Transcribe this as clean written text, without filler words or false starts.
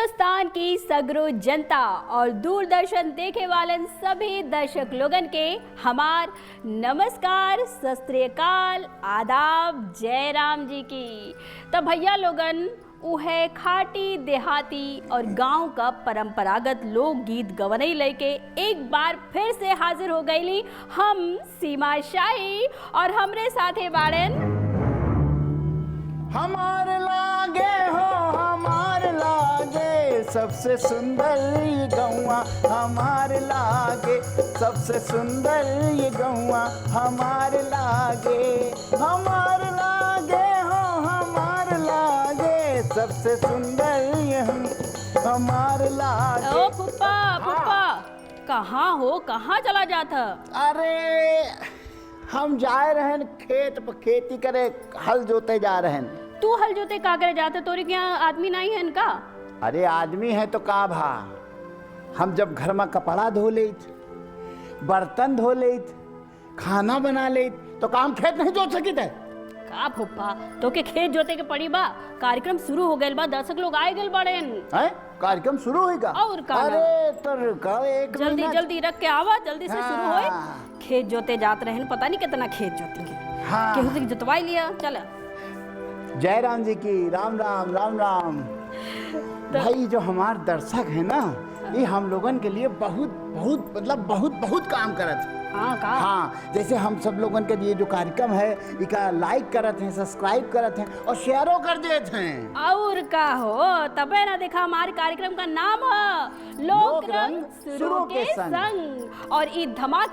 हिंदुस्तान की सगरो जनता और दूरदर्शन देखे वालन सभी दर्शक लोगन के हमार नमस्कार, सत श्री अकाल, आदाब, जय राम जी की। तब भैया लोगन उहे खाटी देहाती और गांव का परंपरागत लोकगीत गवनई लेके एक बार फिर से हाजिर हो गईली हम सीमा शाही और हमरे साथे बाड़न हमार लागे हो हमार लागे सबसे सुंदर ये गौवा हमार लागे सबसे सुंदर ये गौवा हमार लागे हो हमार लागे सबसे सुंदर ये हमार लागे। ओ पुप्पा पुप्पा, कहाँ हो, कहाँ चला जाता? अरे हम जाए रहन खेत पर खेती करे, हल जोते जा रहन। तू हल जोते का करे जाते? तोरी के यहाँ आदमी नहीं है इनका? अरे आदमी है तो का भा, हम जब घर में कपड़ा धो लेत, बर्तन धो लेत, खाना बना लेत, तो काम खेत नहीं जोत सकित है का फुप्पा? तो के खेत जोते के पड़ी बा, कार्यक्रम शुरू हो गइल बा, दर्शक लोग आए गइल बाड़ेन। हैं? कार्यक्रम शुरू होगा? और का? अरे तो रुको एक जल्दी मिनट। जल्दी रख के आवा, जल्दी से शुरू होए। हाँ। खेत जोते जात रहन, पता नहीं कितना खेत जोतेंगे। हाँ। केहू से जोतवाई लिया, चला। जय राम जी की, राम राम राम राम। भाई जो हमार दर्शक है ना, ये हम लोगन के लिए बहुत बहुत मतलब बहुत बहुत काम करत है। हाँ का? हाँ, जैसे हम सब लोगन के लिए जो कार्यक्रम है इका लाइक करत हैं, सब्सक्राइब करत हैं और शेयरों कर देते हैं। और का हो, तबे ना देखा हमारे कार्यक्रम का नाम है लोक रंग शुरू के संग। और ई धमाके